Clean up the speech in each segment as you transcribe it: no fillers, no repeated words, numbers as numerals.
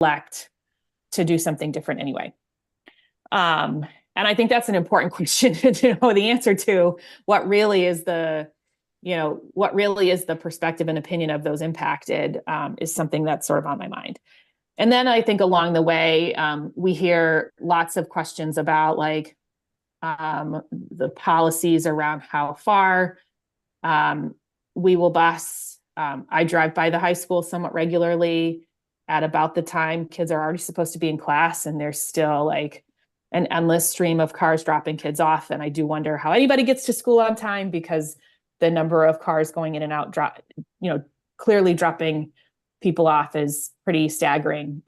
elect to do something different anyway? And I think that's an important question to know the answer to. What really is the perspective and opinion of those impacted, is something that's sort of on my mind. And then I think along the way, we hear lots of questions about like the policies around how far we will bus. I drive by the high school somewhat regularly at about the time kids are already supposed to be in class, and there's still like an endless stream of cars dropping kids off. And I do wonder how anybody gets to school on time, because the number of cars going in and out, clearly dropping people off is pretty staggering,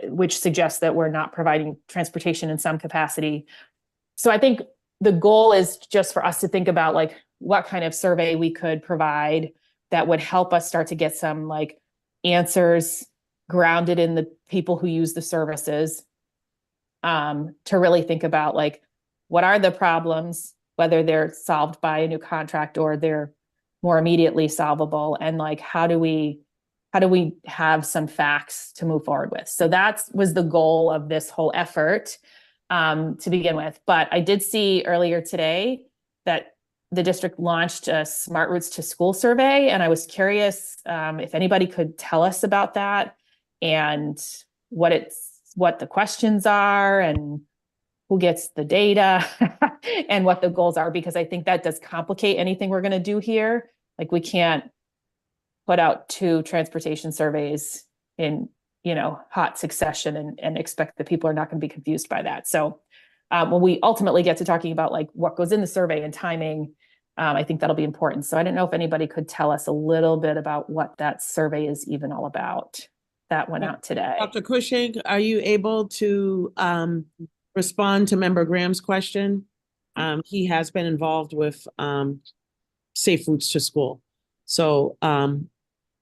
which suggests that we're not providing transportation in some capacity. So I think the goal is just for us to think about like what kind of survey we could provide that would help us start to get some like answers grounded in the people who use the services, to really think about like, what are the problems, whether they're solved by a new contract or they're more immediately solvable, and like, how do we have some facts to move forward with? So that was the goal of this whole effort, to begin with. But I did see earlier today that the district launched a Smart Routes to School survey, and I was curious if anybody could tell us about that and what the questions are and who gets the data and what the goals are, because I think that does complicate anything we're going to do here. Like, we can't put out 2 transportation surveys in, hot succession and expect that people are not going to be confused by that. So when we ultimately get to talking about like what goes in the survey and timing, I think that'll be important. So I don't know if anybody could tell us a little bit about what that survey is even all about. That went out today. Dr. Cushing, are you able to respond to Member Graham's question? He has been involved with Safe Routes to School. So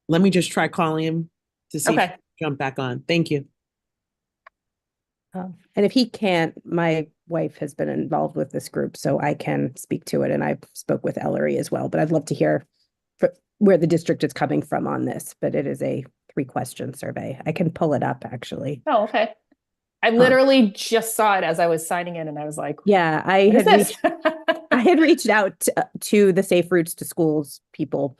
let me just try calling him to see if he can jump back on. Thank you. And if he can't, my wife has been involved with this group, so I can speak to it. And I spoke with Ellery as well, but I'd love to hear where the district is coming from on this. But it is a 3-question survey. I can pull it up, actually. Oh, okay. I literally just saw it as I was signing in, and I was like, yeah, I had reached out to the Safe Routes to Schools people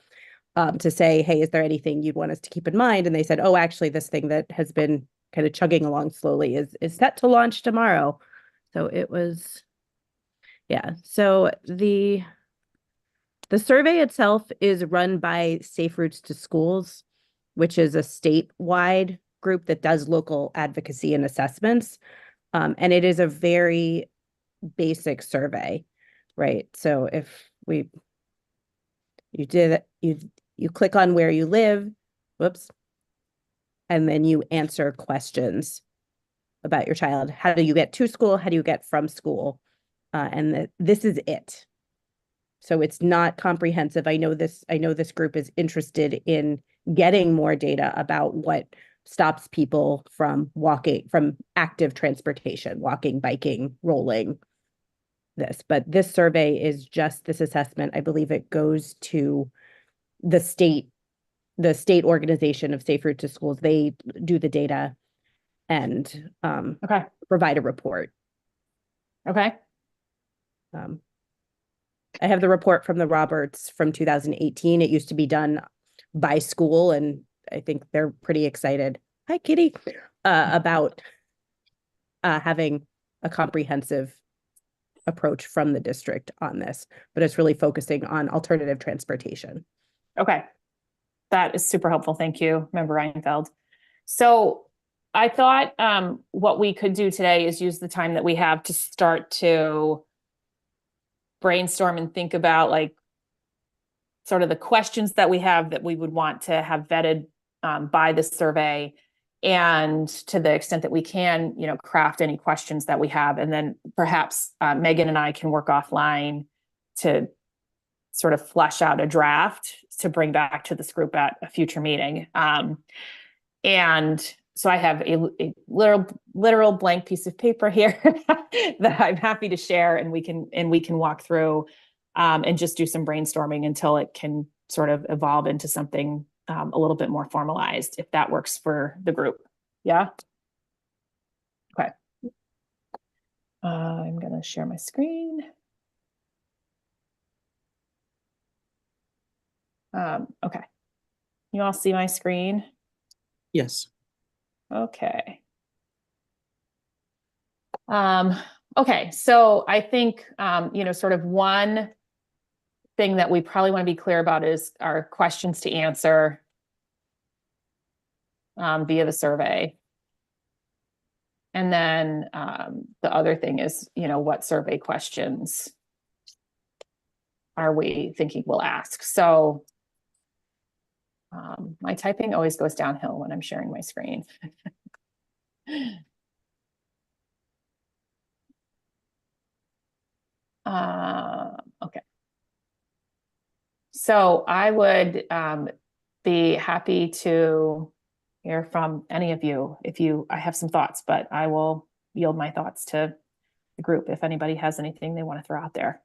to say, hey, is there anything you'd want us to keep in mind? And they said, oh, actually, this thing that has been kind of chugging along slowly is set to launch tomorrow. So it was, yeah. So the survey itself is run by Safe Routes to Schools, which is a statewide group that does local advocacy and assessments. And it is a very basic survey, right? So if you click on where you live, and then you answer questions about your child. How do you get to school? How do you get from school? And this is it. So it's not comprehensive. I know this group is interested in getting more data about what stops people from active transportation, walking, biking, rolling, but this survey is just this assessment. I believe it goes to the state organization of Safe Routes to Schools. They do the data and provide a report. Okay. I have the report from the Roberts from 2018. It used to be done by school, and I think they're pretty excited. Hi, Kitty. About having a comprehensive approach from the district on this, but it's really focusing on alternative transportation. Okay. That is super helpful. Thank you, Member Reinfeld. So I thought what we could do today is use the time that we have to start to brainstorm and think about like sort of the questions that we have that we would want to have vetted by the survey, and to the extent that we can, craft any questions that we have. And then perhaps Megan and I can work offline to sort of flesh out a draft to bring back to this group at a future meeting. And so I have a literal blank piece of paper here that I'm happy to share, and we can walk through and just do some brainstorming until it can sort of evolve into something a little bit more formalized, if that works for the group. Yeah. Okay. I'm going to share my screen. Okay. You all see my screen? Yes. Okay. Okay. So I think, sort of one thing that we probably want to be clear about is our questions to answer via the survey. And then the other thing is, what survey questions are we thinking we'll ask? So my typing always goes downhill when I'm sharing my screen. Okay. So I would be happy to hear from any of you I have some thoughts, but I will yield my thoughts to the group if anybody has anything they want to throw out there.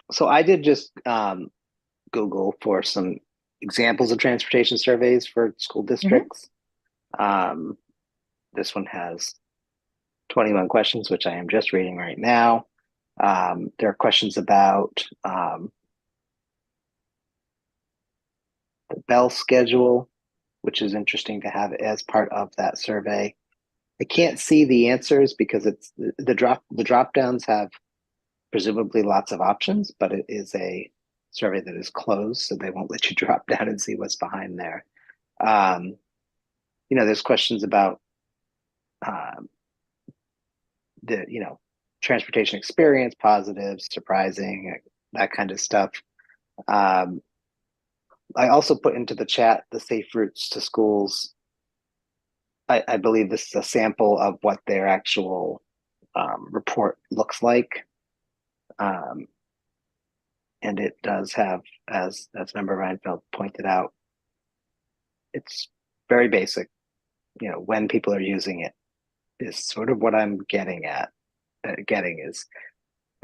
So I did just Google for some examples of transportation surveys for school districts. This one has 21 questions, which I am just reading right now. There are questions about the bell schedule, which is interesting to have as part of that survey. I can't see the answers because it's the drop downs have presumably lots of options, but it is a survey that is closed, so they won't let you drop down and see what's behind there. There's questions about the transportation experience, positives, surprising, that kind of stuff. I also put into the chat the safe routes to schools. I believe this is a sample of what their actual report looks like. And it does have, as Member Reinfeld pointed out, it's very basic. When people are using it is sort of what I'm getting at. Getting is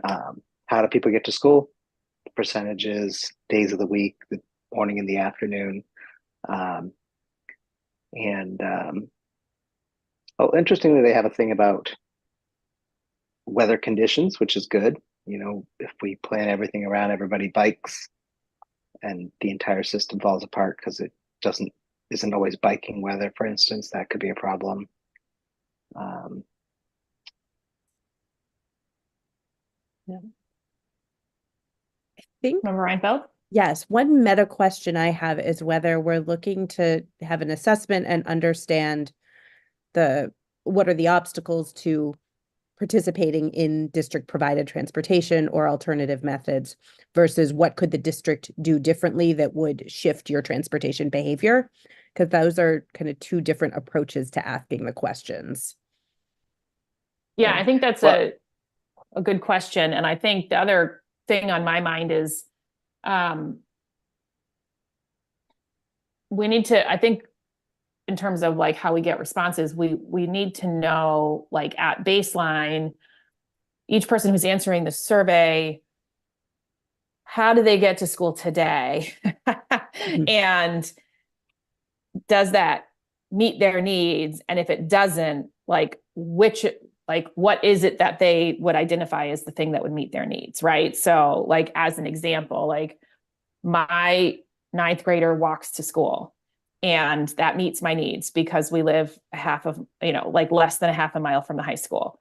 how do people get to school? Percentages, days of the week, the morning and the afternoon. Interestingly, they have a thing about weather conditions, which is good. If we plan everything around everybody bikes and the entire system falls apart because it isn't always biking weather, for instance, that could be a problem. Yeah. I think Member Reinfeld? yes, one meta question I have is whether we're looking to have an assessment and understand what are the obstacles to participating in district provided transportation or alternative methods versus what could the district do differently that would shift your transportation behavior? Because those are kind of two different approaches to asking the questions. Yeah, I think that's a good question. And I think the other thing on my mind is we need to, I think in terms of like how we get responses, we need to know, like, at baseline, each person who's answering the survey, how do they get to school today? And does that meet their needs? And if it doesn't, what is it that they would identify as the thing that would meet their needs, right? So like, as an example, like my 9th grader walks to school and that meets my needs because we live less than a half a mile from the high school.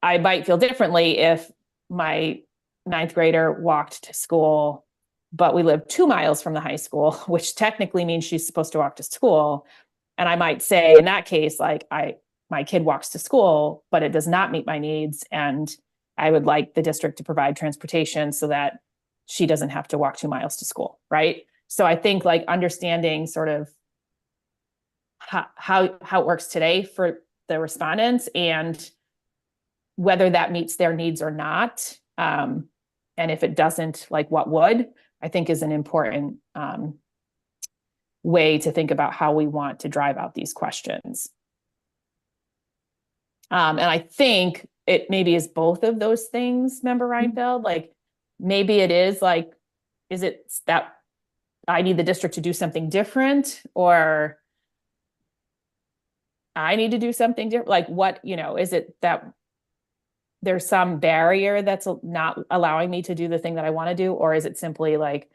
I might feel differently if my 9th grader walked to school, but we live 2 miles from the high school, which technically means she's supposed to walk to school. And I might say, in that case, my kid walks to school, but it does not meet my needs. And I would like the district to provide transportation so that she doesn't have to walk 2 miles to school, right? So I think like understanding sort of how it works today for the respondents and whether that meets their needs or not. And if it doesn't, like what would, I think is an important way to think about how we want to drive out these questions. And I think it maybe is both of those things, Member Reinfeld, like maybe it is like, is it that I need the district to do something different, or I need to do something different? Like what, is it that there's some barrier that's not allowing me to do the thing that I want to do? Or is it simply like,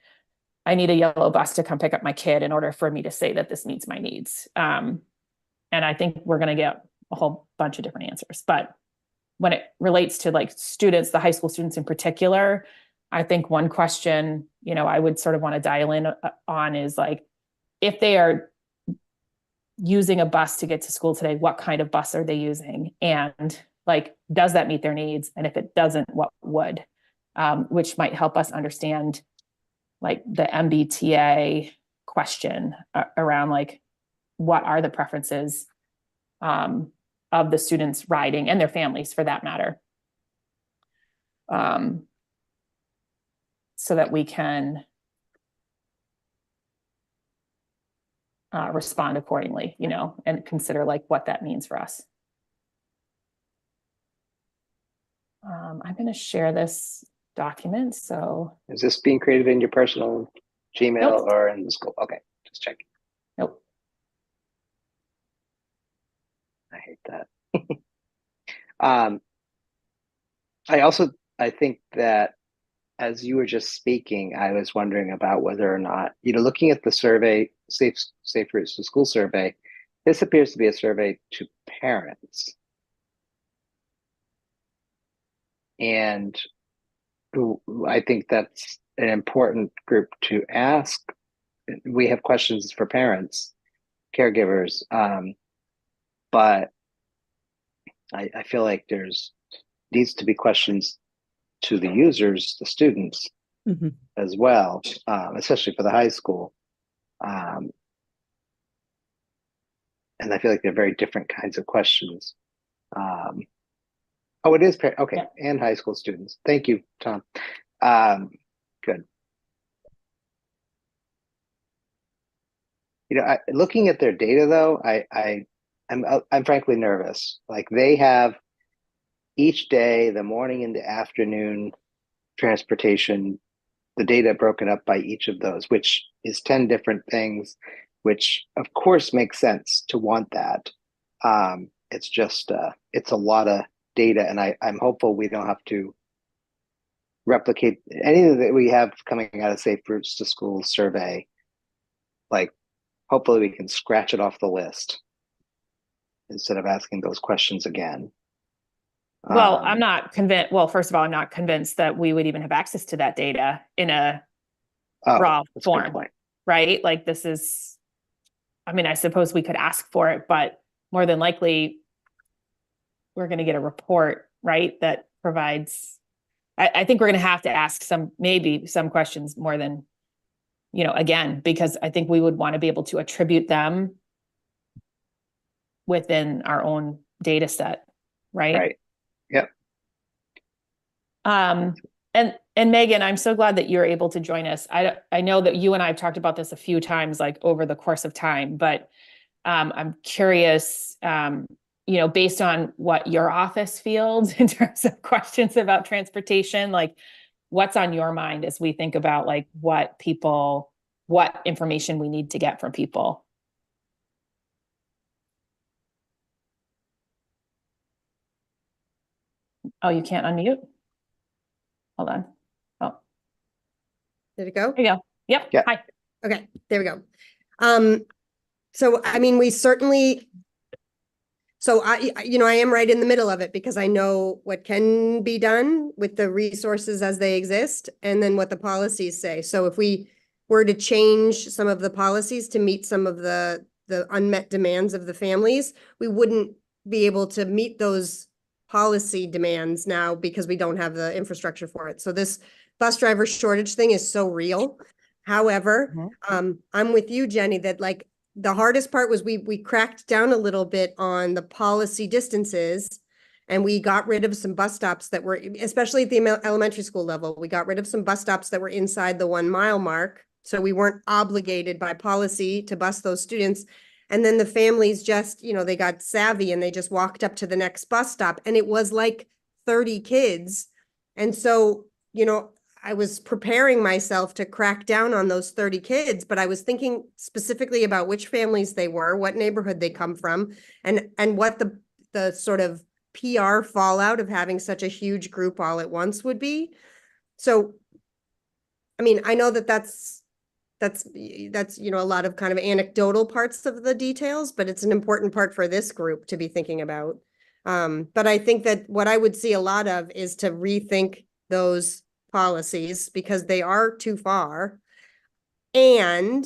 I need a yellow bus to come pick up my kid in order for me to say that this meets my needs? And I think we're going to get a whole bunch of different answers. But when it relates to like students, the high school students in particular, I think one question, I would sort of want to dial in on is like, if they are using a bus to get to school today, what kind of bus are they using? And like, does that meet their needs? And if it doesn't, what would? Which might help us understand like the MBTA question around like, what are the preferences of the students riding, and their families for that matter, so that we can respond accordingly, and consider like what that means for us. I'm going to share this document. So is this being created in your personal Gmail Nope. or in the school? Okay, just checking. Nope. I hate that. I think that as you were just speaking, I was wondering about whether or not, looking at the survey, Safe Routes to School survey, this appears to be a survey to parents. And I think that's an important group to ask. We have questions for parents, caregivers, but I feel like there's needs to be questions to the users, the students, as well, especially for the high school. And I feel like they're very different kinds of questions. Oh, it is. Okay. Yeah. And high school students. Thank you, Tom. Good. Looking at their data though, I'm frankly nervous. Like they have each day, the morning and the afternoon transportation, the data broken up by each of those, which is 10 different things, which of course makes sense to want that. It's just, it's a lot of data, and I'm hopeful we don't have to replicate anything that we have coming out of Safe Routes to School survey. Like, hopefully we can scratch it off the list instead of asking those questions again. Well, I'm not convinced. Well, first of all, I'm not convinced that we would even have access to that data in a raw form, right? Like this is, I suppose we could ask for it, but more than likely we're going to get a report, right? That provides, I think we're going to have to ask maybe some questions more than, again, because I think we would want to be able to attribute them within our own data set, right? Right. Yep. And Megan, I'm so glad that you're able to join us. I know that you and I have talked about this a few times, like over the course of time, but I'm curious, based on what your office fields in terms of questions about transportation, like what's on your mind as we think about like what information we need to get from people. Oh, you can't unmute? Hold on. Oh. Did it go? There you go. Yep. Yeah. Hi. Okay, there we go. So, we certainly, I am right in the middle of it because I know what can be done with the resources as they exist and then what the policies say. So if we were to change some of the policies to meet some of the unmet demands of the families, we wouldn't be able to meet those policy demands now because we don't have the infrastructure for it. So this bus driver shortage thing is so real. However, I'm with you, Jenny, that like the hardest part was we cracked down a little bit on the policy distances and we got rid of some bus stops that were, especially at the elementary school level, we got rid of some bus stops that were inside the 1 mile mark. So we weren't obligated by policy to bus those students. And then the families just, they got savvy and they just walked up to the next bus stop and it was like 30 kids. And so, I was preparing myself to crack down on those 30 kids, but I was thinking specifically about which families they were, what neighborhood they come from, and what the sort of PR fallout of having such a huge group all at once would be. So, I mean, I know that that's, you know, a lot of kind of anecdotal parts of the details, but it's an important part for this group to be thinking about. But I think that what I would see a lot of is to rethink those policies because they are too far. And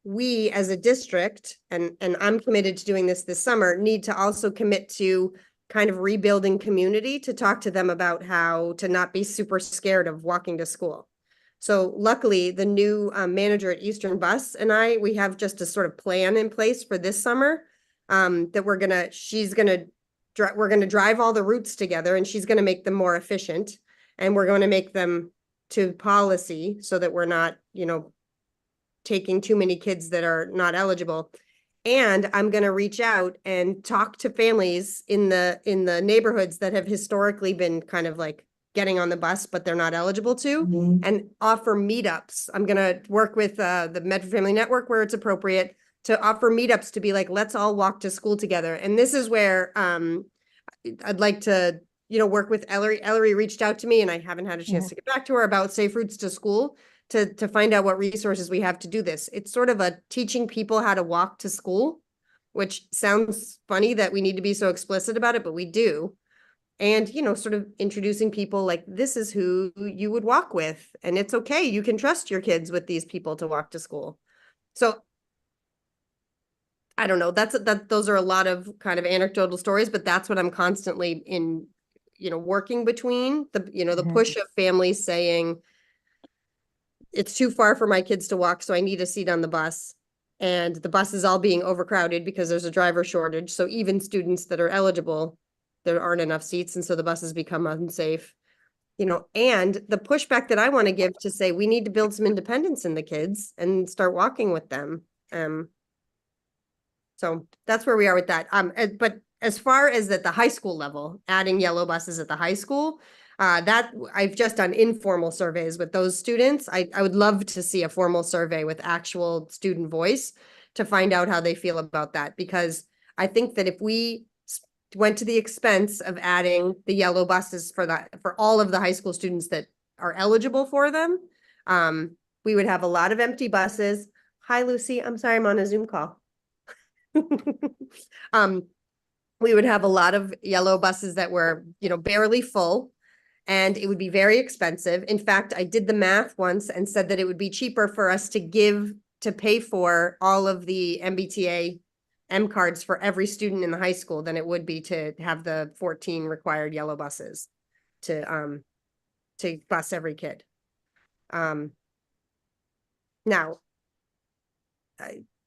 we as a district, and I'm committed to doing this summer, need to also commit to kind of rebuilding community to talk to them about how to not be super scared of walking to school. So luckily, the new manager at Eastern Bus and we have just a sort of plan in place for this summer that we're gonna drive all the routes together and she's gonna make them more efficient. And we're going to make them to policy so that we're not, you know, taking too many kids that are not eligible. And I'm going to reach out and talk to families in the neighborhoods that have historically been kind of like getting on the bus, but they're not eligible to, and offer meetups. I'm going to work with the Metro Family Network where it's appropriate to offer meetups to be like, let's all walk to school together. And this is where I'd like to, you know, work with Ellery. Ellery reached out to me and I haven't had a chance to get back to her about safe routes to school to find out what resources we have to do this. It's sort of a teaching people how to walk to school, which sounds funny that we need to be so explicit about it, but we do. And, you know, sort of introducing people like, this is who you would walk with. And it's okay. You can trust your kids with these people to walk to school. So I don't know, those are a lot of kind of anecdotal stories, but that's what I'm constantly working between the push of families saying it's too far for my kids to walk, so I need a seat on the bus. And the bus is all being overcrowded because there's a driver shortage. So even students that are eligible, there aren't enough seats. And so the buses become unsafe, and the pushback that I want to give to say, we need to build some independence in the kids and start walking with them. So that's where we are with that. But as far as at the high school level, adding yellow buses at the high school, that I've just done informal surveys with those students. I would love to see a formal survey with actual student voice to find out how they feel about that. Because I think that if we went to the expense of adding the yellow buses for all of the high school students that are eligible for them, we would have a lot of empty buses. Hi, Lucy. I'm sorry, I'm on a Zoom call. We would have a lot of yellow buses that were, barely full, and it would be very expensive. In fact, I did the math once and said that it would be cheaper for us to pay for all of the MBTA M cards for every student in the high school than it would be to have the 14 required yellow buses to bus every kid. Now,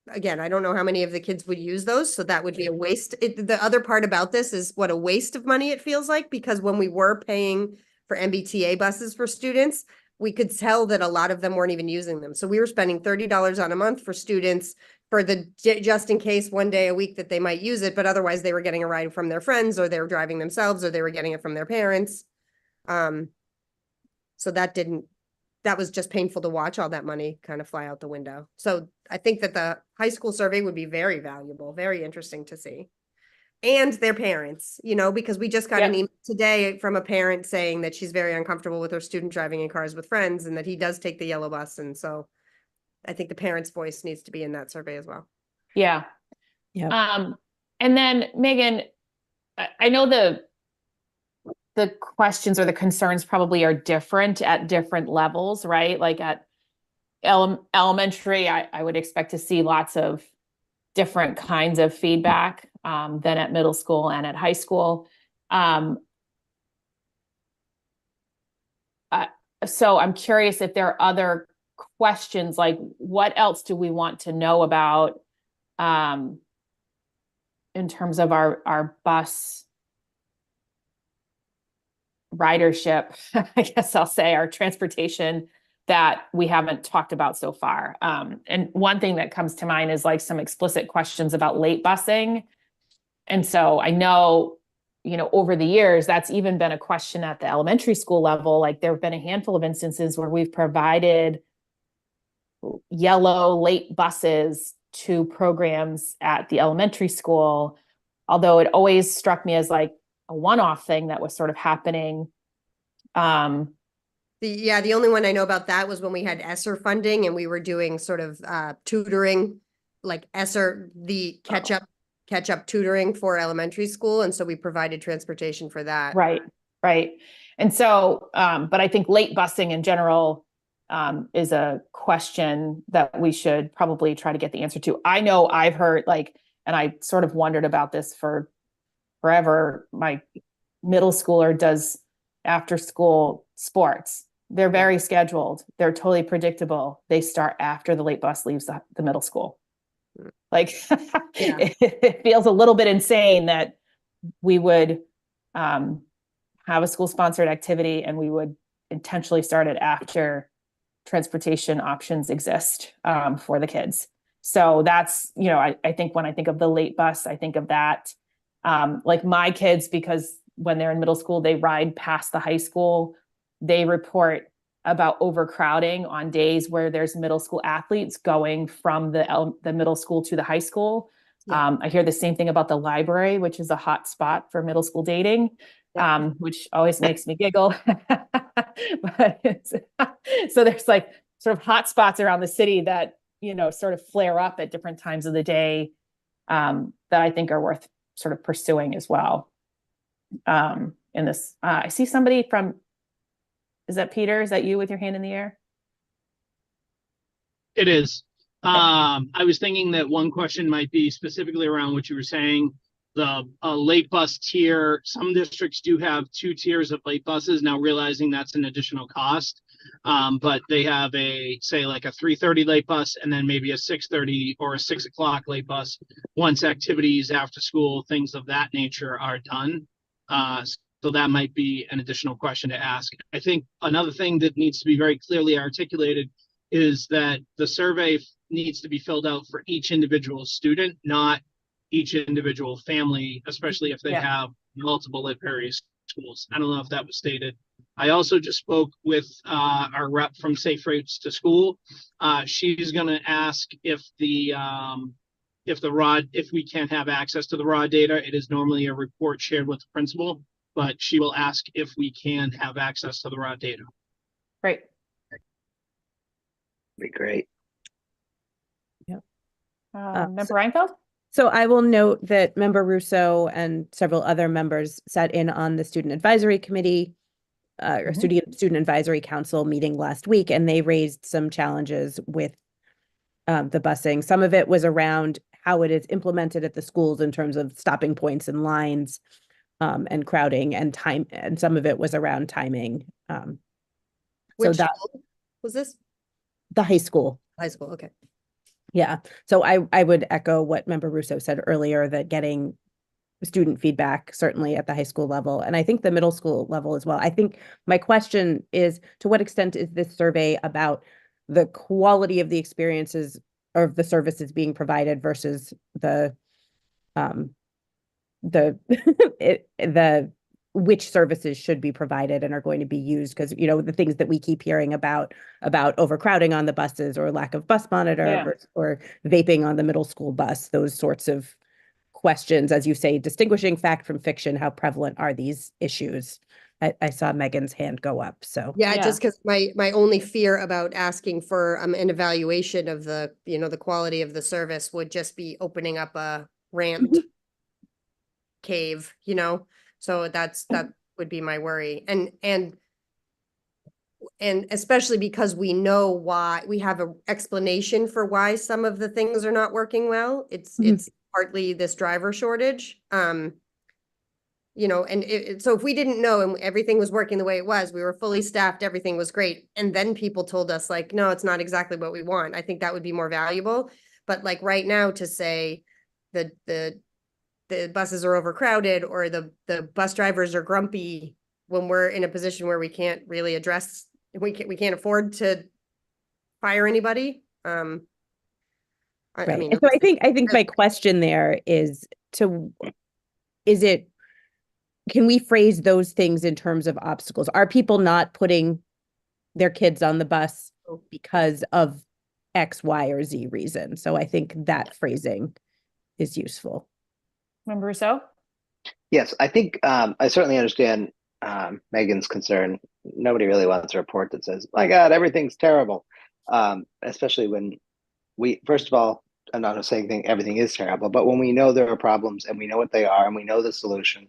again, I don't know how many of the kids would use those, so that would be a waste. The other part about this is what a waste of money it feels like, because when we were paying for MBTA buses for students, we could tell that a lot of them weren't even using them. So we were spending $30 on a month for students for just in case one day a week that they might use it, but otherwise they were getting a ride from their friends, or they were driving themselves, or they were getting it from their parents. So that was just painful to watch all that money kind of fly out the window. So I think that the high school survey would be very valuable, very interesting to see. And their parents, because we just got an email today from a parent saying that she's very uncomfortable with her student driving in cars with friends and that he does take the yellow bus. And so I think the parents' voice needs to be in that survey as well. Yeah. Yeah. And then Megan, I know the questions or the concerns probably are different at different levels, right? Like at elementary, I would expect to see lots of different kinds of feedback than at middle school and at high school. So I'm curious if there are other questions, like what else do we want to know about in terms of our bus ridership, I guess I'll say, our transportation that we haven't talked about so far. And one thing that comes to mind is like some explicit questions about late busing. And so I know, over the years, that's even been a question at the elementary school level. Like there have been a handful of instances where we've provided yellow late buses to programs at the elementary school, although it always struck me as like a one-off thing that was sort of happening. The only one I know about that was when we had ESSER funding and we were doing sort of tutoring, like ESSER, the catch-up tutoring for elementary school. And so we provided transportation for that. Right. And so, but I think late busing in general is a question that we should probably try to get the answer to. I know I've heard and I sort of wondered about this for forever. My middle schooler does after school sports. They're very scheduled. They're totally predictable. They start after the late bus leaves the middle school. Like it feels a little bit insane that we would have a school sponsored activity and we would intentionally start it after transportation options exist for the kids. So that's, I think when I think of the late bus, I think of that. Like my kids, because when they're in middle school, they ride past the high school. They report about overcrowding on days where there's middle school athletes going from the middle school to the high school. Yeah. I hear the same thing about the library, which is a hot spot for middle school dating, which always makes me giggle. So there's like sort of hot spots around the city that, sort of flare up at different times of the day that I think are worth sort of pursuing as well. In this, I see somebody from, is that Peter? Is that you with your hand in the air? It is. Okay. I was thinking that one question might be specifically around what you were saying, the late bus tier. Some districts do have 2 tiers of late buses, now realizing that's an additional cost. But they have say like a 3:30 late bus and then maybe a 6:30 or a 6 o'clock late bus once activities after school, things of that nature are done. So that might be an additional question to ask. I think another thing that needs to be very clearly articulated is that the survey needs to be filled out for each individual student, not each individual family, especially if they have multiple at various schools. I don't know if that was stated. I also just spoke with our rep from Safe Routes to School. She's going to ask if we can have access to the raw data. It is normally a report shared with the principal, but she will ask if we can have access to the raw data. Great. Be great. Yep. Member Reinfeld? So I will note that Member Russo and several other members sat in on the Student Advisory Committee or Student Advisory Council meeting last week, and they raised some challenges with the busing. Some of it was around how it is implemented at the schools in terms of stopping points and lines and crowding and time, and some of it was around timing. Which so that school was this? The high school. High school, okay. Yeah. So I would echo what Member Russo said earlier, that getting student feedback certainly at the high school level, and I think the middle school level as well. I think my question is, to what extent is this survey about the quality of the experiences or of the services being provided versus the which services should be provided and are going to be used? Because the things that we keep hearing about overcrowding on the buses or lack of bus monitor or vaping on the middle school bus, those sorts of questions, as you say, distinguishing fact from fiction. How prevalent are these issues? I saw Megan's hand go up. So just because my only fear about asking for an evaluation of the the quality of the service would just be opening up a rant cave, so that would be my worry, and especially because we know why, we have an explanation for why some of the things are not working well. It's partly this driver shortage. And so if we didn't know and everything was working the way it was, we were fully staffed, everything was great, and then people told us like, no, it's not exactly what we want, I think that would be more valuable. But like right now, to say the buses are overcrowded or the bus drivers are grumpy when we're in a position where we can't really address, we can't afford to fire anybody. Right. I mean, so I think my question there is, is it can we phrase those things in terms of obstacles? Are people not putting their kids on the bus because of X, Y, or Z reason? So I think that phrasing is useful. Member Rousseau? Yes, I think I certainly understand Megan's concern. Nobody really wants a report that says, "My God, everything's terrible," especially when we, first of all, I'm not saying everything is terrible, but when we know there are problems and we know what they are and we know the solution,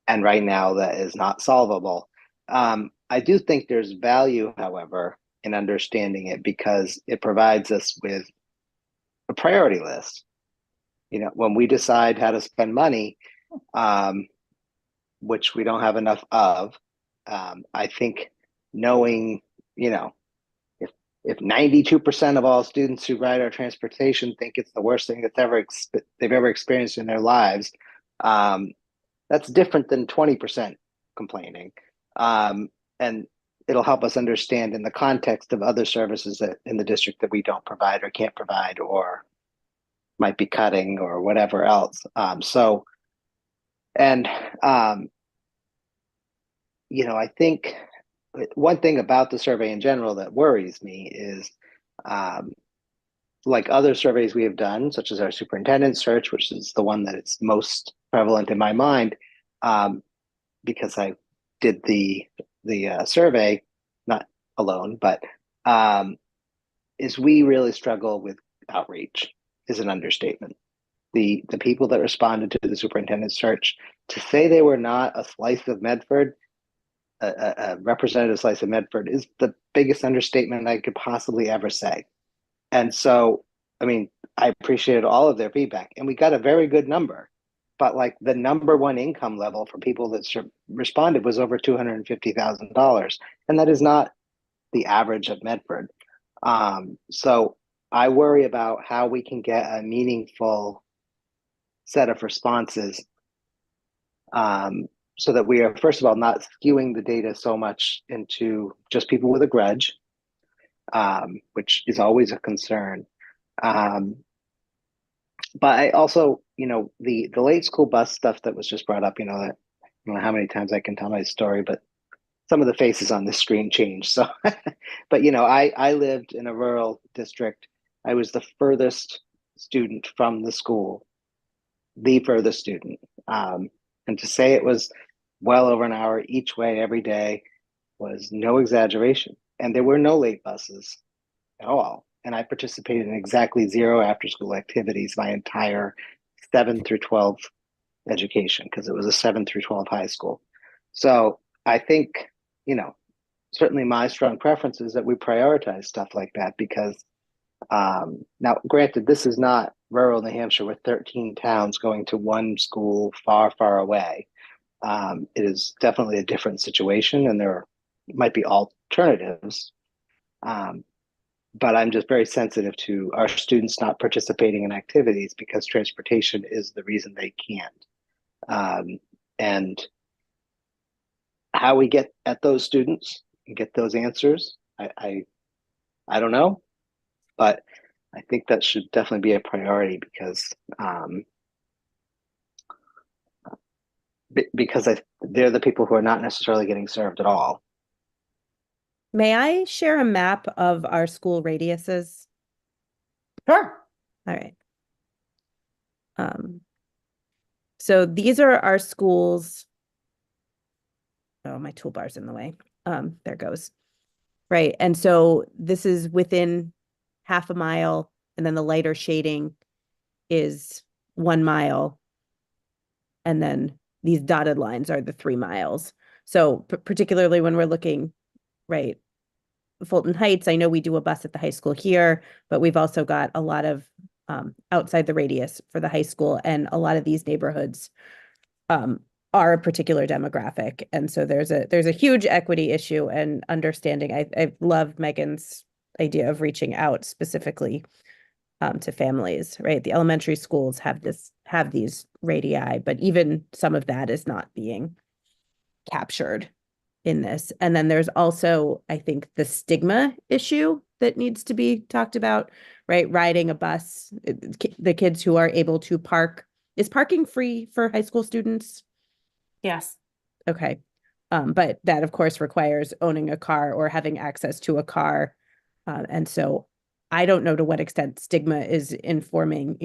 and right now that is not solvable. I do think there's value, however, in understanding it because it provides us with a priority list. You know, when we decide how to spend money, which we don't have enough of, I think knowing, you know, if 92% of all students who ride our transportation think it's the worst thing that's they've ever experienced in their lives, that's different than 20% complaining. And it'll help us understand in the context of other services that in the district that we don't provide or can't provide or might be cutting or whatever else. You know, I think one thing about the survey in general that worries me is like other surveys we have done, such as our superintendent search, which is the one that is most prevalent in my mind, because I did the survey, not alone, but is we really struggle with outreach is an understatement. The people that responded to the superintendent search, to say they were not a slice of Medford, a representative slice of Medford, is the biggest understatement I could possibly ever say. And so, I mean, I appreciated all of their feedback and we got a very good number, but like the number one income level for people that responded was over $250,000. And that is not the average of Medford. So I worry about how we can get a meaningful set of responses so that we are, first of all, not skewing the data so much into just people with a grudge, which is always a concern. But I also, you know, the late school bus stuff that was just brought up, you know, that I don't know how many times I can tell my story, but some of the faces on the screen changed. So, but you know, I lived in a rural district. I was the furthest student from the school, the furthest student. And to say it was well over an hour each way every day was no exaggeration. And there were no late buses at all. And I participated in exactly 0 after school activities my entire 7 through 12 education, because it was a 7 through 12 high school. So I think, you know, certainly my strong preference is that we prioritize stuff like that because now, granted, this is not rural New Hampshire with 13 towns going to one school far, far away. It is definitely a different situation and there might be alternatives. But I'm just very sensitive to our students not participating in activities because transportation is the reason they can't. And how we get at those students and get those answers, I don't know, but I think that should definitely be a priority because they're the people who are not necessarily getting served at all. May I share a map of our school radiuses? Sure. All right. So these are our schools. Oh, my toolbar's in the way. There goes. Right. And so this is within half a mile, and then the lighter shading is 1 mile. And then these dotted lines are the 3 miles. So particularly when we're looking, right, Fulton Heights, I know we do a bus at the high school here, but we've also got a lot of outside the radius for the high school, and a lot of these neighborhoods are a particular demographic. And so there's a huge equity issue and understanding. I've loved Megan's idea of reaching out specifically to families, right? The elementary schools have these radii, but even some of that is not being captured in this. And then there's also, I think, the stigma issue that needs to be talked about, right? Riding a bus, the kids who are able to park. Is parking free for high school students? Yes. Okay. But that of course requires owning a car or having access to a car. And so I don't know to what extent stigma is informing,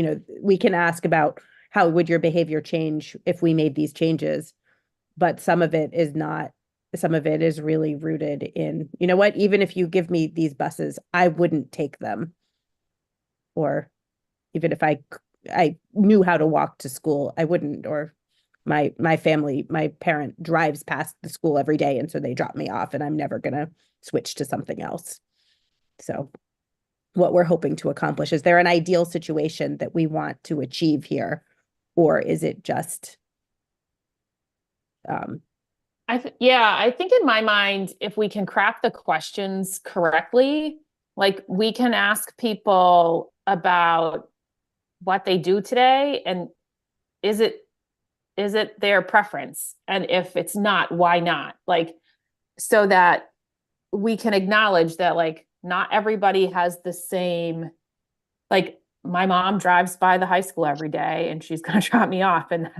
we can ask about how would your behavior change if we made these changes, but some of it is not, some of it is really rooted in, you know what, even if you give me these buses, I wouldn't take them. Or even if I knew how to walk to school, I wouldn't, or my family, my parent drives past the school every day, and so they drop me off, and I'm never gonna switch to something else. So what we're hoping to accomplish, is there an ideal situation that we want to achieve here, or is it just I think in my mind, if we can craft the questions correctly, like we can ask people about what they do today, and is it their preference? And if it's not, why not? Like, so that we can acknowledge that like not everybody has the same, like my mom drives by the high school every day and she's going to drop me off, and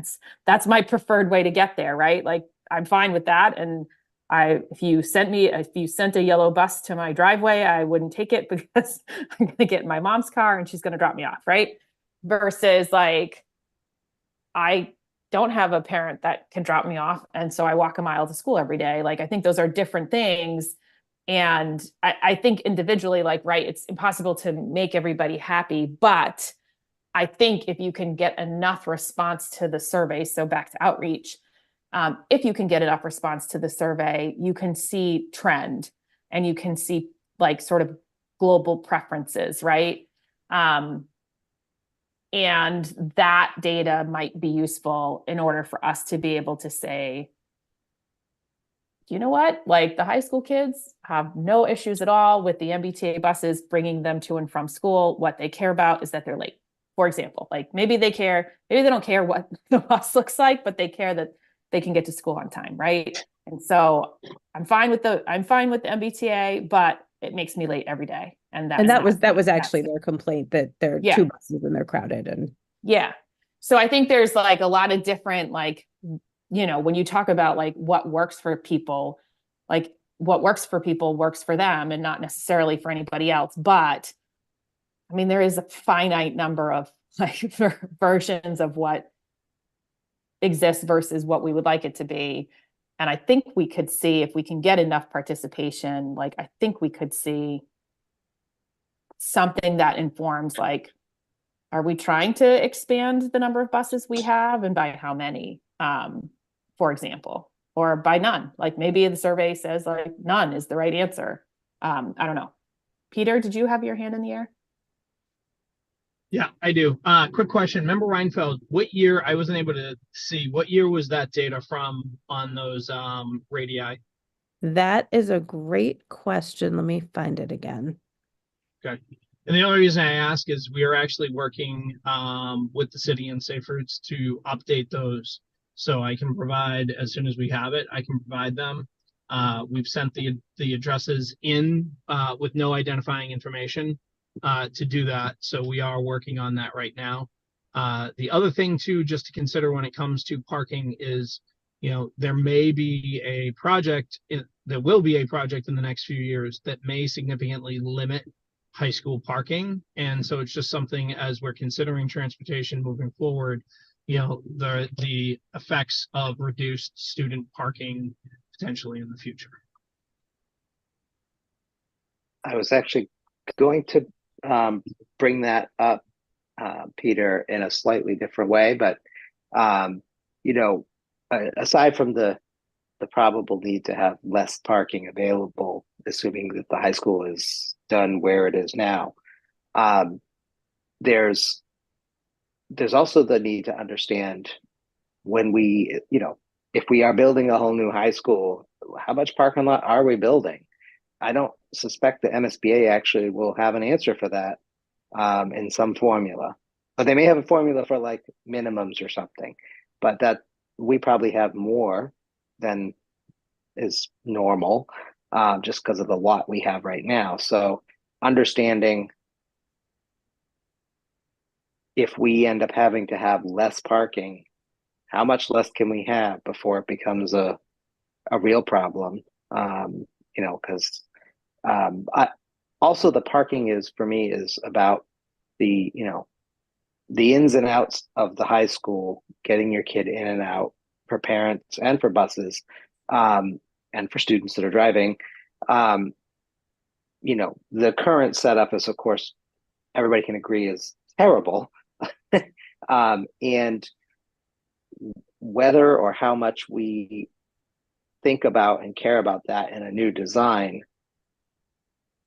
that's my preferred way to get there, right? Like I'm fine with that. And if you sent a yellow bus to my driveway, I wouldn't take it because I'm going to get in my mom's car and she's going to drop me off, right? Versus like, I don't have a parent that can drop me off, and so I walk a mile to school every day. Like I think those are different things. And I think individually, like, right, it's impossible to make everybody happy, but I think if you can get enough response to the survey, so back to outreach, if you can get enough response to the survey, you can see trend, and you can see like sort of global preferences, right? And that data might be useful in order for us to be able to say, you know what, like the high school kids have no issues at all with the MBTA buses bringing them to and from school. What they care about is that they're late. For example, like maybe they don't care what the bus looks like, but they care that they can get to school on time, right? And so I'm fine with the MBTA, but it makes me late every day. And that was actually their complaint, that there are two buses and they're crowded. And yeah. So I think there's like a lot of different, like, when you talk about like what works for people, like what works for people works for them and not necessarily for anybody else. But I mean, there is a finite number of like versions of what exists versus what we would like it to be. And I think we could see, if we can get enough participation, like I think we could see something that informs like, are we trying to expand the number of buses we have, and by how many, for example, or by none? Like maybe the survey says like none is the right answer. I don't know. Peter, did you have your hand in the air? Yeah, I do. Quick question. Member Reinfeld, what year, I wasn't able to see, what year was that data from on those radii? that is a great question. Let me find it again. Okay. And the only reason I ask is we are actually working with the city and Safe Routes to update those. So I can provide, as soon as we have it, I can provide them. We've sent the addresses in with no identifying information to do that. So we are working on that right now. The other thing too, just to consider when it comes to parking is, there may be a project, there will be a project in the next few years that may significantly limit high school parking. And so it's just something, as we're considering transportation moving forward, the effects of reduced student parking potentially in the future. I was actually going to bring that up, Peter, in a slightly different way, but aside from the probable need to have less parking available, assuming that the high school is done where it is now, there's also the need to understand when we, if we are building a whole new high school, how much parking lot are we building? I don't suspect the MSBA actually will have an answer for that in some formula, but they may have a formula for like minimums or something, but that we probably have more than is normal just because of the lot we have right now. So understanding if we end up having to have less parking, how much less can we have before it becomes a real problem? You know, because I also the parking is for me is about the, you know, the ins and outs of the high school, getting your kid in and out for parents and for buses, and for students that are driving. Um, you know, the current setup is, of course, everybody can agree is terrible. And whether or how much we think about and care about that in a new design,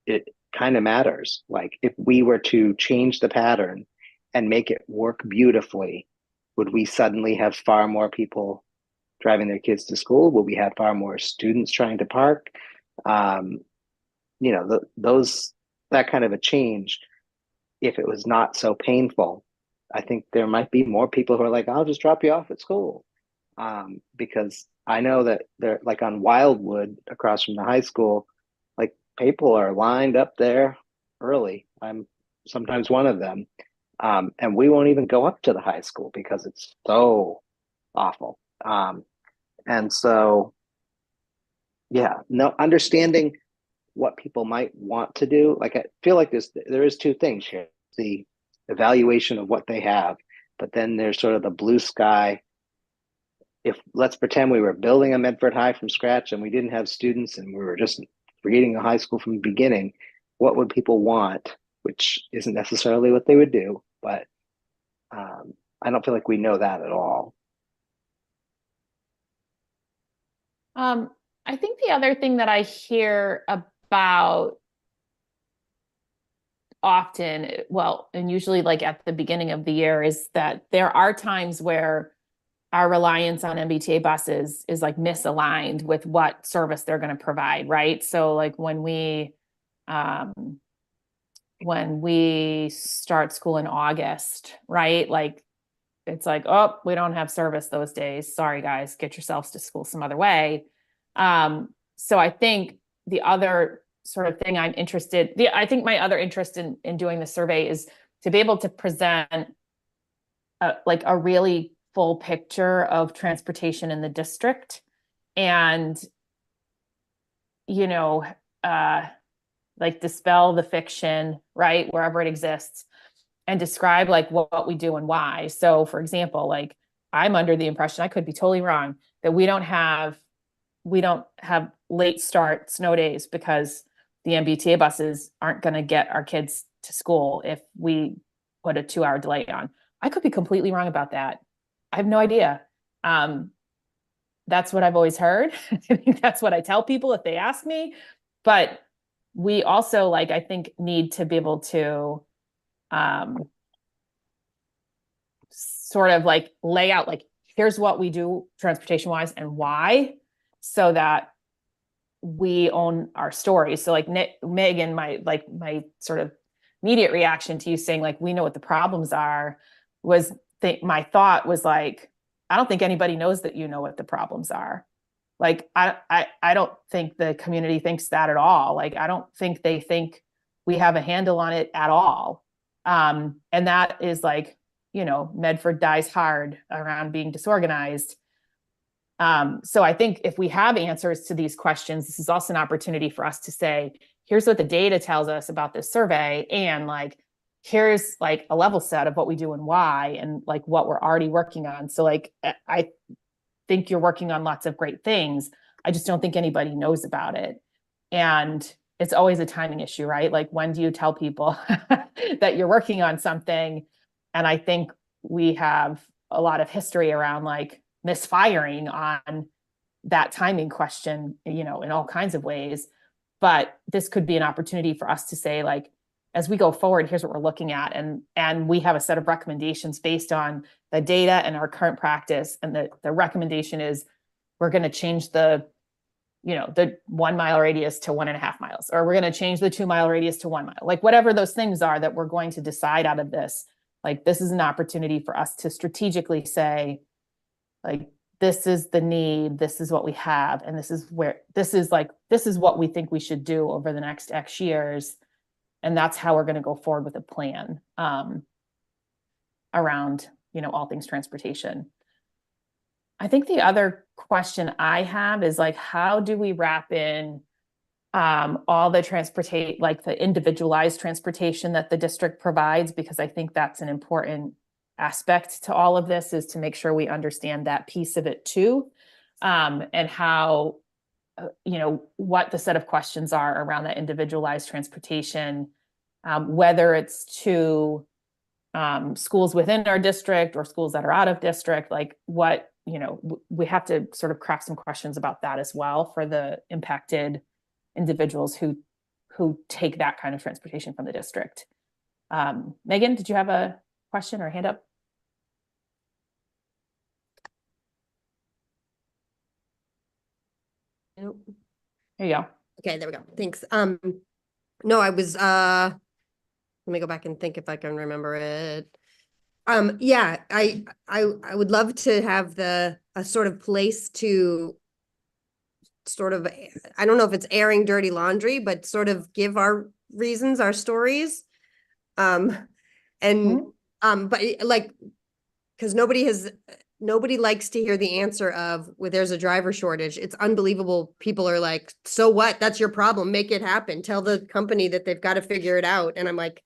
it kind of matters. Like if we were to change the pattern and make it work beautifully, would we suddenly have far more people driving their kids to school? Will we have far more students trying to park? You know, those that kind of a change, if it was not so painful, I think there might be more people who are like, I'll just drop you off at school. Because I know that they're like on Wildwood across from the high school, like people are lined up there early. I'm sometimes one of them. And we won't even go up to the high school because it's so awful. And so, yeah, no, understanding what people might want to do. Like I feel like there is two things here: the evaluation of what they have, but then there's sort of the blue sky. If let's pretend we were building a Medford High from scratch and we didn't have students and we were just creating a high school from the beginning, what would people want? Which isn't necessarily what they would do, but I don't feel like we know that at all. I think the other thing that I hear about often, well, and usually like at the beginning of the year, is that there are times where our reliance on MBTA buses is like misaligned with what service they're going to provide, right? So like when we start school in August, right? Like it's like, oh, we don't have service those days. Sorry, guys, get yourselves to school some other way. So I think the other sort of thing I think my other interest in doing the survey is to be able to present like a really full picture of transportation in the district and, you know, like dispel the fiction, right, wherever it exists, and describe like what we do and why. So for example, like I'm under the impression, I could be totally wrong, that we don't have late start snow days because the MBTA buses aren't going to get our kids to school if we put a 2-hour delay on. I could be completely wrong about that. I have no idea. That's what I've always heard. I think that's what I tell people if they ask me. But we also, like, I think need to be able to sort of like lay out, like, here's what we do transportation wise and why, so that we own our story. So like Megan, my sort of immediate reaction to you saying like, we know what the problems are, was my thought was like, I don't think anybody knows that you know what the problems are. Like, I don't think the community thinks that at all. Like, I don't think they think we have a handle on it at all. And that is like, you know, Medford dies hard around being disorganized. So I think if we have answers to these questions, this is also an opportunity for us to say, here's what the data tells us about this survey. And like, here's like a level set of what we do and why, and like what we're already working on. So like, I think you're working on lots of great things. I just don't think anybody knows about it. And it's always a timing issue, right? Like, when do you tell people that you're working on something? And I think we have a lot of history around like misfiring on that timing question, you know, in all kinds of ways. But this could be an opportunity for us to say, like, as we go forward, here's what we're looking at. And we have a set of recommendations based on the data and our current practice. And the recommendation is we're going to change the 1 mile radius to 1.5 miles, or we're going to change the 2 mile radius to 1 mile, like whatever those things are that we're going to decide out of this. Like, this is an opportunity for us to strategically say, like, this is the need, this is what we have, and this is what we think we should do over the next X years. And that's how we're going to go forward with a plan around, you know, all things transportation. I think the other question I have is like, how do we wrap in all the like the individualized transportation that the district provides? Because I think that's an important aspect to all of this, is to make sure we understand that piece of it too. And how, what the set of questions are around that individualized transportation, whether it's to schools within our district or schools that are out of district, like what, we have to sort of craft some questions about that as well for the impacted individuals who take that kind of transportation from the district. Megan, did you have a question or a hand up? Nope. There you go. Okay, there we go. Thanks. No, I was, let me go back and think if I can remember it. Yeah, I would love to have a sort of place to sort of, I don't know if it's airing dirty laundry, but sort of give our reasons, our stories. But like, because nobody likes to hear the answer of, well, there's a driver shortage. It's unbelievable. People are like, so what? That's your problem. Make it happen. Tell the company that they've got to figure it out. And I'm like,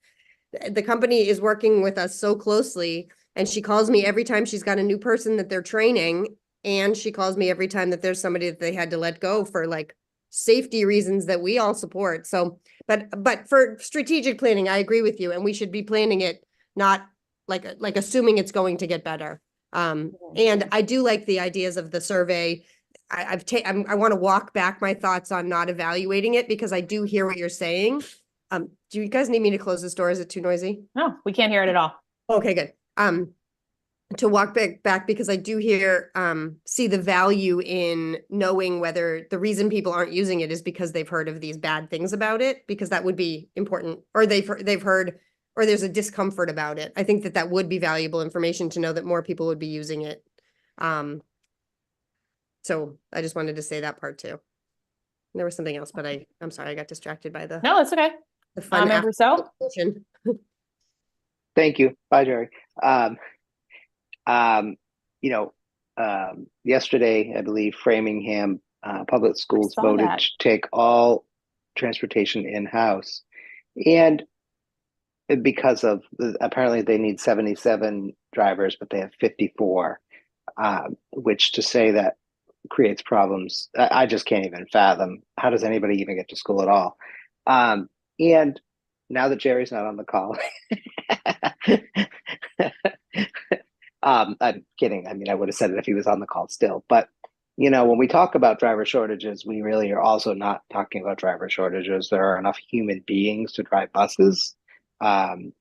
the company is working with us so closely, and she calls me every time she's got a new person that they're training, and she calls me every time that there's somebody that they had to let go for like safety reasons that we all support. So, but for strategic planning, I agree with you, and we should be planning it, not like assuming it's going to get better. And I do like the ideas of the survey. I want to walk back my thoughts on not evaluating it, because I do hear what you're saying. Do you guys need me to close this door? Is it too noisy? No, we can't hear it at all. Okay, good. To walk back because I do see the value in knowing whether the reason people aren't using it is because they've heard of these bad things about it, because that would be important, or they've heard, or there's a discomfort about it. I think that would be valuable information to know that more people would be using it. So I just wanted to say that part too. There was something else, but I'm sorry, I got distracted by the No, it's okay. fun Member So. Thank you. Bye, Jerry. Yesterday, I believe Framingham Public Schools voted to take all transportation in-house. And because of, apparently they need 77 drivers, but they have 54, which to say that creates problems. I just can't even fathom. How does anybody even get to school at all? And now that Jerry's not on the call, I'm kidding. I mean, I would have said it if he was on the call still. But, when we talk about driver shortages, we really are also not talking about driver shortages. There are enough human beings to drive buses, and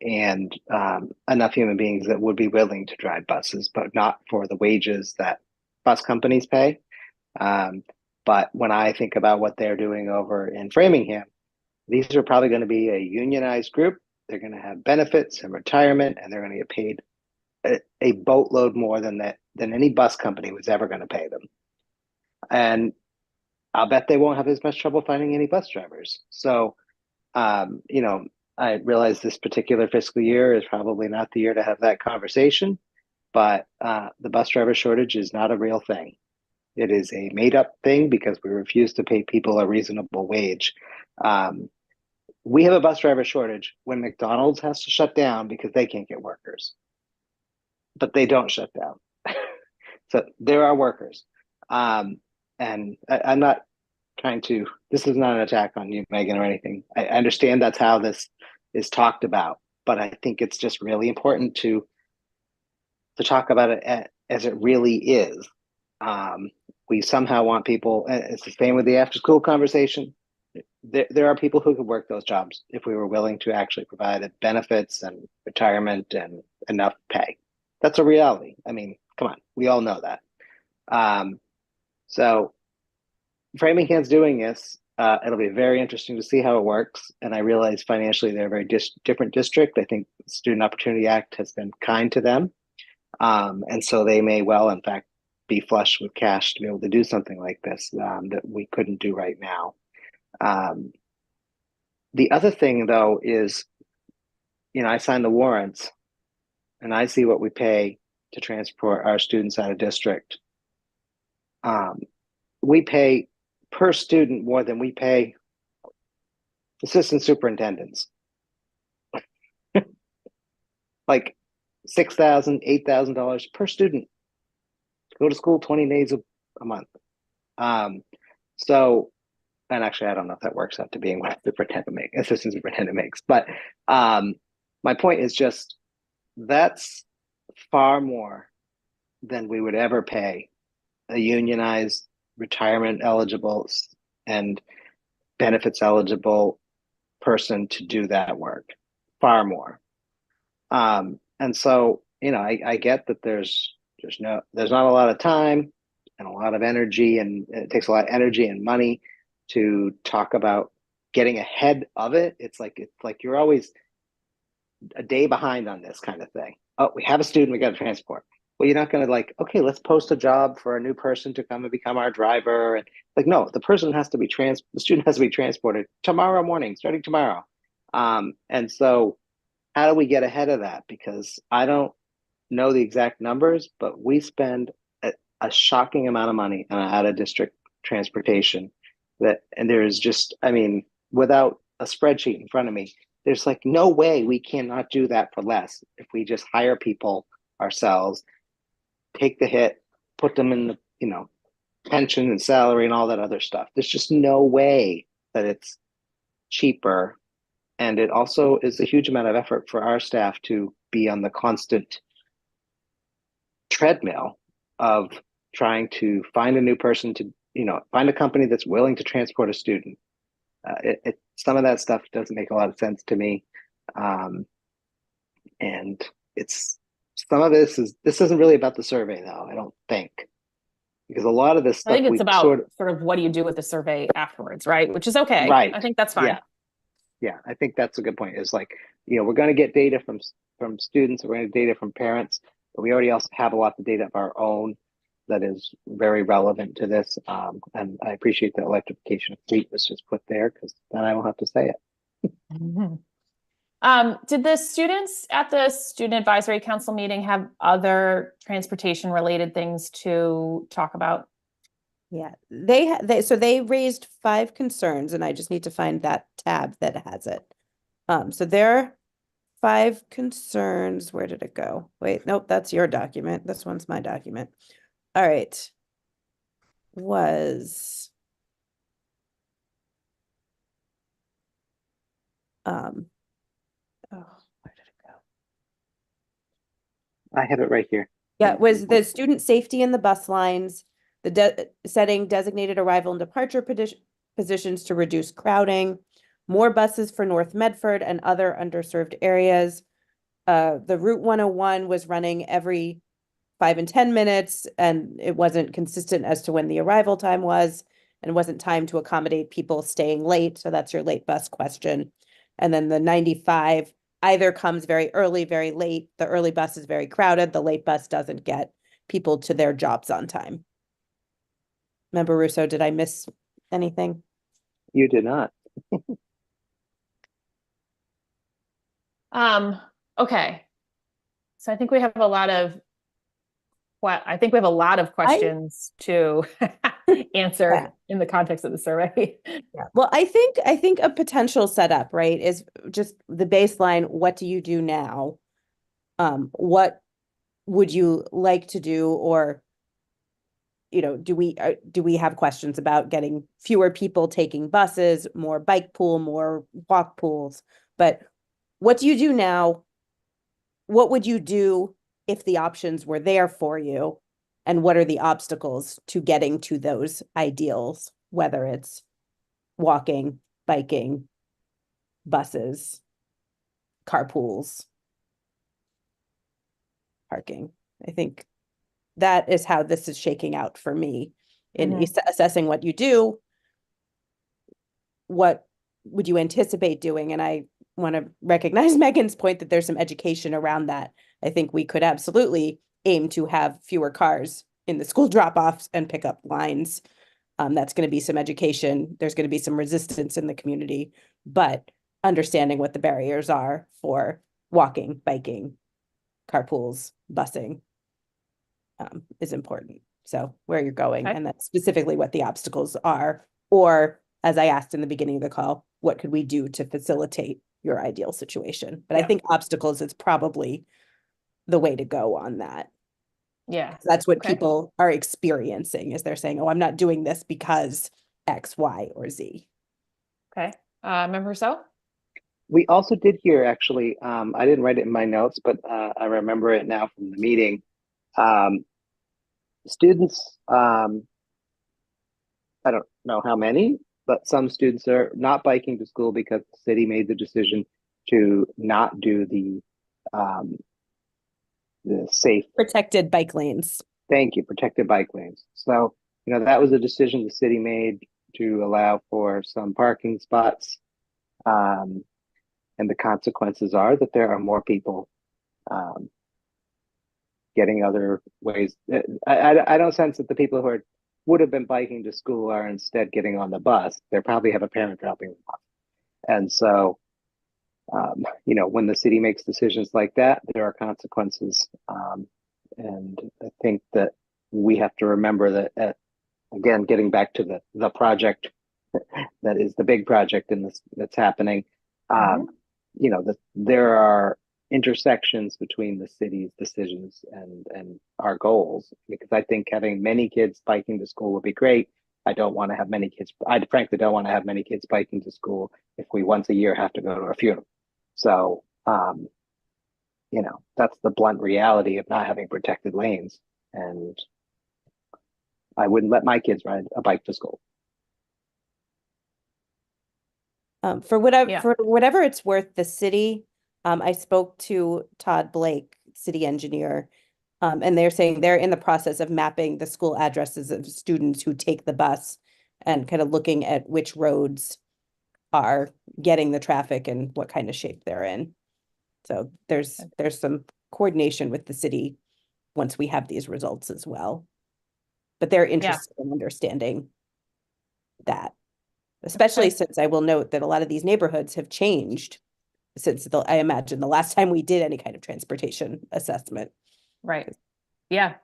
enough human beings that would be willing to drive buses, but not for the wages that bus companies pay. But when I think about what they're doing over in Framingham, these are probably going to be a unionized group. They're going to have benefits and retirement, and they're going to get paid a boatload more than any bus company was ever going to pay them. And I'll bet they won't have as much trouble finding any bus drivers. So, I realize this particular fiscal year is probably not the year to have that conversation, but the bus driver shortage is not a real thing. It is a made-up thing because we refuse to pay people a reasonable wage. We have a bus driver shortage when McDonald's has to shut down because they can't get workers, but they don't shut down. So there are workers. And I'm not trying to, this is not an attack on you, Megan, or anything. I understand that's how this is talked about, but I think it's just really important to talk about it as it really is. We somehow want people, and it's the same with the after school conversation. There are people who could work those jobs if we were willing to actually provide benefits and retirement and enough pay. That's a reality. I mean, come on, we all know that. So Framingham's doing this. It'll be very interesting to see how it works. And I realize financially they're a very different district. I think the Student Opportunity Act has been kind to them. And so they may well, in fact, be flush with cash to be able to do something like this that we couldn't do right now. The other thing, though, is, I sign the warrants and I see what we pay to transport our students out of district. We pay per student more than we pay assistant superintendents. Like $6,000, $8,000 per student to go to school 20 days a month. So, and actually, I don't know if that works out to being what assistant superintendent makes, but my point is just that's far more than we would ever pay a unionized, retirement eligible and benefits eligible person to do that work. Far more. And so, I get that there's not a lot of time and a lot of energy, and it takes a lot of energy and money to talk about getting ahead of it. It's like you're always a day behind on this kind of thing. Oh, we have a student, we got to transport. Well, you're not going to okay, let's post a job for a new person to come and become our driver. And no, the student has to be transported tomorrow morning, starting tomorrow. And so how do we get ahead of that? Because I don't know the exact numbers, but we spend a shocking amount of money on out of district transportation and there's just, without a spreadsheet in front of me, there's no way we cannot do that for less if we just hire people ourselves, take the hit, put them in the, pension and salary and all that other stuff. There's just no way that it's cheaper. And it also is a huge amount of effort for our staff to be on the constant treadmill of trying to find a new person to, find a company that's willing to transport a student. Some of that stuff doesn't make a lot of sense to me. And some of this isn't really about the survey though, I don't think. Because a lot of this stuff, I think it's about sort of what do you do with the survey afterwards, right? Which is okay. Right. I think that's fine. Yeah, I think that's a good point. Is we're going to get data from students, we're going to get data from parents, but we already also have a lot of data of our own that is very relevant to this. And I appreciate that electrification of fleet was just put there because then I don't have to say it. Mm-hmm. Did the students at the Student Advisory Council meeting have other transportation related things to talk about? Yeah, so they raised 5 concerns, and I just need to find that tab that has it. So there are 5 concerns. Where did it go? Wait, nope, that's your document. This one's my document. All right. Was oh, where did it go? I have it right here. Yeah, it was the student safety in the bus lines, setting designated arrival and departure positions to reduce crowding, more buses for North Medford and other underserved areas. The Route 101 was running every 5 and 10 minutes, and it wasn't consistent as to when the arrival time was, and wasn't timed to accommodate people staying late. So that's your late bus question. And then the 95 either comes very early, very late. The early bus is very crowded. The late bus doesn't get people to their jobs on time. Member Russo, did I miss anything? You did not. Okay. So I think we have a lot of questions to answer in the context of the survey. Yeah. Well, I think a potential setup, right, is just the baseline. What do you do now? What would you like to do? Or, do we have questions about getting fewer people taking buses, more bike pool, more walk pools? But what do you do now? What would you do if the options were there for you? And what are the obstacles to getting to those ideals, whether it's walking, biking, buses, carpools, parking? I think that is how this is shaking out for me in assessing what you do. What would you anticipate doing? And I want to recognize Megan's point that there's some education around that. I think we could absolutely aim to have fewer cars in the school drop-offs and pickup lines. That's going to be some education. There's going to be some resistance in the community, but understanding what the barriers are for walking, biking, carpools, busing, is important. So where you're going, Okay. and that's specifically what the obstacles are, or as I asked in the beginning of the call, what could we do to facilitate your ideal situation? But I Yeah. think obstacles is probably the way to go on that. Yeah. That's what Okay. people are experiencing, is they're saying, oh, I'm not doing this because X, Y, or Z. Okay. Member So? We also did hear, actually, I didn't write it in my notes, but I remember it now from the meeting. Students, I don't know how many, but some students are not biking to school because the city made the decision to not do the safe, Protected bike lanes. thank you, protected bike lanes. So, that was a decision the city made to allow for some parking spots. And the consequences are that there are more people getting other ways. I don't sense that the people who would have been biking to school are instead getting on the bus. They probably have a parent dropping them off. And so, when the city makes decisions like that, there are consequences. And I think that we have to remember that, again, getting back to the project that is the big project in this that's happening. There are intersections between the city's decisions and our goals, because I think having many kids biking to school would be great. I frankly don't want to have many kids biking to school if we once a year have to go to a funeral. So, that's the blunt reality of not having protected lanes. And I wouldn't let my kids ride a bike to school. For whatever Yeah. for whatever it's worth, the city, I spoke to Todd Blake, city engineer, and they're saying they're in the process of mapping the school addresses of students who take the bus and kind of looking at which roads are getting the traffic and what kind of shape they're in. So there's some coordination with the city once we have these results as well. But they're interested in understanding that. Especially since I will note that a lot of these neighborhoods have changed since I imagine the last time we did any kind of transportation assessment. Right. Yeah.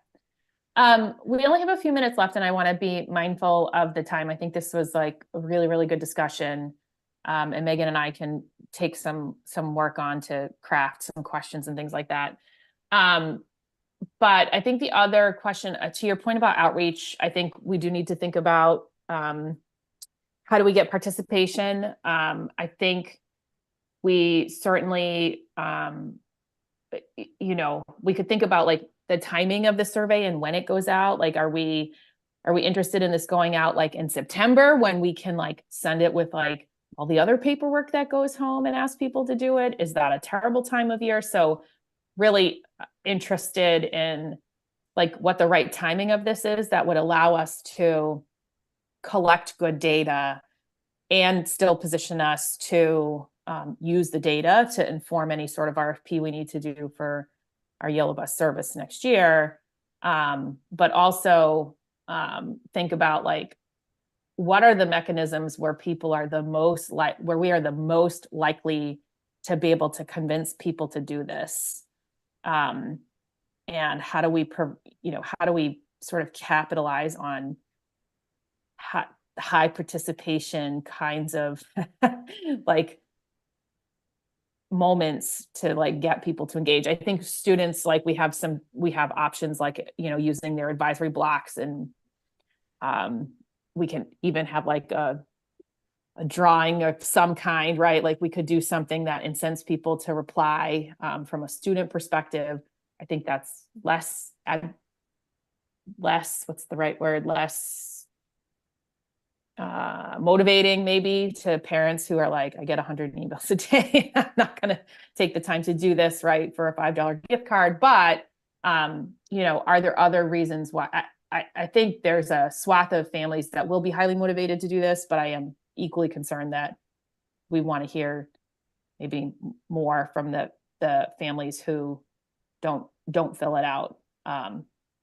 We only have a few minutes left and I want to be mindful of the time. I think this was like a really, really good discussion. And Megan and I can take some work on to craft some questions and things like that. But I think the other question, to your point about outreach, I think we do need to think about, how do we get participation? I think we certainly, we could think about like the timing of the survey and when it goes out. Like, are we interested in this going out like in September when we can like send it with like all the other paperwork that goes home and ask people to do it? Is that a terrible time of year? So really interested in like what the right timing of this is that would allow us to collect good data and still position us to use the data to inform any sort of RFP we need to do for our yellow bus service next year. But also think about like, what are the mechanisms where people are where we are the most likely to be able to convince people to do this? And how do we sort of capitalize on high participation kinds of like moments to like get people to engage? I think students, like we have options like, using their advisory blocks, and we can even have like a drawing of some kind, right? Like we could do something that incents people to reply from a student perspective. I think that's less, what's the right word? Less motivating maybe to parents who are like, I get 100 emails a day. I'm not going to take the time to do this, right, for a $5 gift card. But, are there other reasons why? I think there's a swath of families that will be highly motivated to do this, but I am equally concerned that we want to hear maybe more from the families who don't fill it out,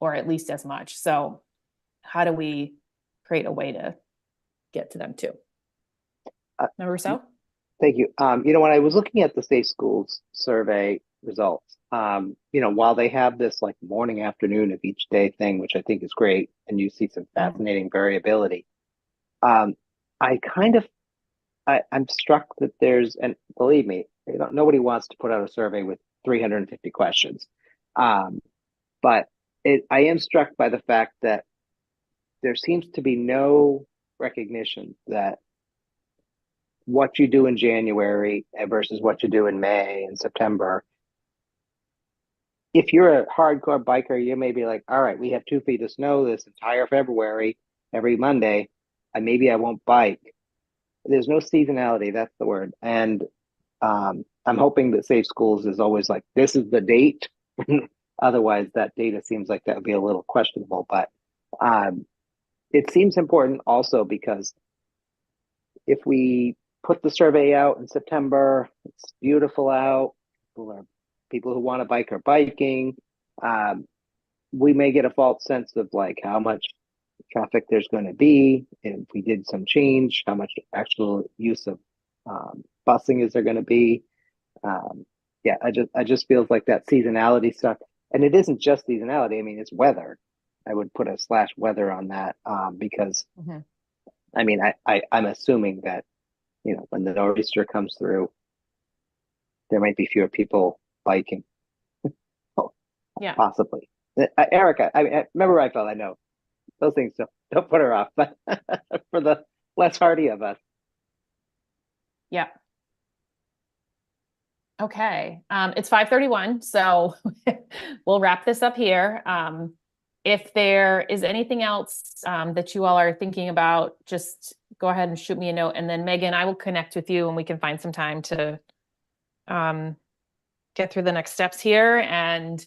or at least as much. So how do we create a way to get to them too? Remember so? Thank you. When I was looking at the Safe Schools survey results, while they have this like morning, afternoon of each day thing, which I think is great, and you see some fascinating variability, I'm struck that and believe me, nobody wants to put out a survey with 350 questions. But I am struck by the fact that there seems to be no recognition that what you do in January versus what you do in May and September. If you're a hardcore biker, you may be like, all right, we have 2 feet of snow this entire February, every Monday, and maybe I won't bike. There's no seasonality, that's the word. And I'm hoping that Safe Schools is always like, this is the date. Otherwise, that data seems like that would be a little questionable. But it seems important also because if we put the survey out in September, it's beautiful out, people who want to bike are biking, we may get a false sense of like how much traffic there's going to be, and if we did some change, how much actual use of busing is there going to be. I just feels like that seasonality stuff, and it isn't just seasonality. I mean, it's weather. I would put a / weather on that because I mean, I'm assuming that when the nor'easter comes through, there might be fewer people biking. Yeah. Possibly. Erica, I mean, remember Reinfeld, I know. Those things don't put her off, but for the less hardy of us. Yeah. Okay. It's 5:31, so we'll wrap this up here. If there is anything else that you all are thinking about, just go ahead and shoot me a note. And then Megan, I will connect with you and we can find some time to get through the next steps here. And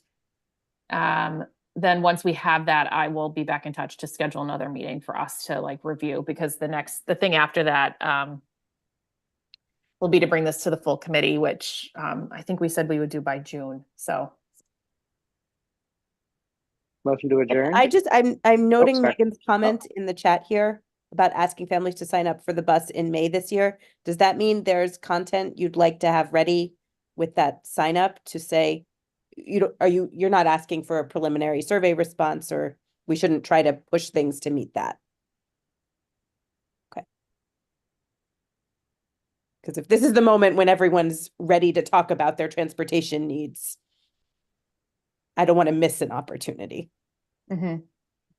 then once we have that, I will be back in touch to schedule another meeting for us to like review, because the thing after that will be to bring this to the full committee, which I think we said we would do by June. So. Motion to adjourn. I'm noting sorry. Megan's comment in the chat here about asking families to sign up for the bus in May this year. Does that mean there's content you'd like to have ready with that sign up to say, you're not asking for a preliminary survey response, or we shouldn't try to push things to meet that? Okay. Because if this is the moment when everyone's ready to talk about their transportation needs, I don't want to miss an opportunity. So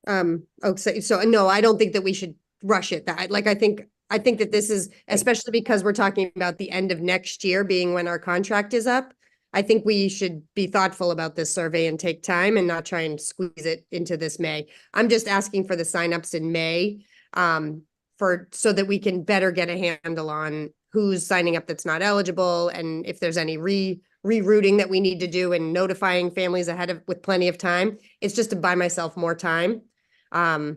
no, I don't think that we should rush it. I think that this is, especially because we're talking about the end of next year being when our contract is up. I think we should be thoughtful about this survey and take time and not try and squeeze it into this May. I'm just asking for the signups in May, so that we can better get a handle on who's signing up that's not eligible, and if there's any rerouting that we need to do and notifying families with plenty of time. It's just to buy myself more time. I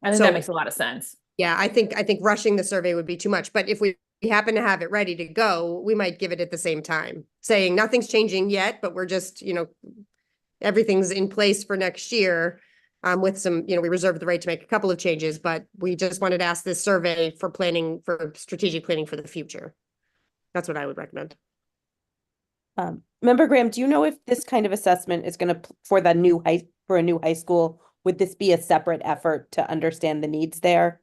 think that makes a lot of sense. Yeah, I think rushing the survey would be too much, but if we happen to have it ready to go, we might give it at the same time, saying nothing's changing yet, but we're just, everything's in place for next year. With some, we reserve the right to make a couple of changes, but we just wanted to ask this survey for strategic planning for the future. That's what I would recommend. Member Graham, do you know if this kind of assessment is going to, for a new high school, would this be a separate effort to understand the needs there?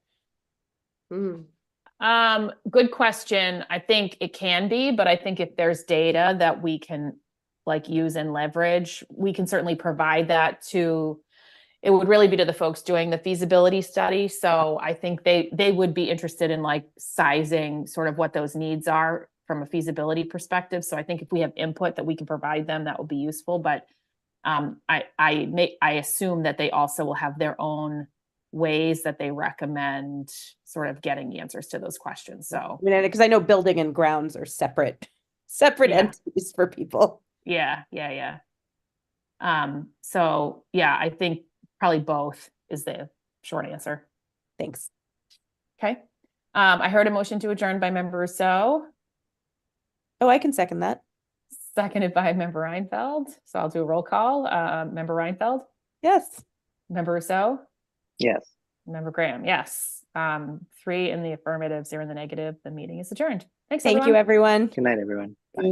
Good question. I think it can be, but I think if there's data that we can use and leverage, we can certainly provide that to, it would really be to the folks doing the feasibility study. So I think they would be interested in sizing sort of what those needs are from a feasibility perspective. So I think if we have input that we can provide them, that will be useful. But I assume that they also will have their own ways that they recommend sort of getting the answers to those questions. So because I know building and grounds are separate entities for people. Yeah. So yeah, I think probably both is the short answer. Thanks. Okay. I heard a motion to adjourn by Member Rousseau. Oh, I can second that. Seconded by Member Reinfeld. So I'll do a roll call. Member Reinfeld? Yes. Member Rousseau? Yes. Member Graham? Yes. 3 in the affirmative, 0 in the negative. The meeting is adjourned. Thanks, Thank you, everyone. Good night, everyone.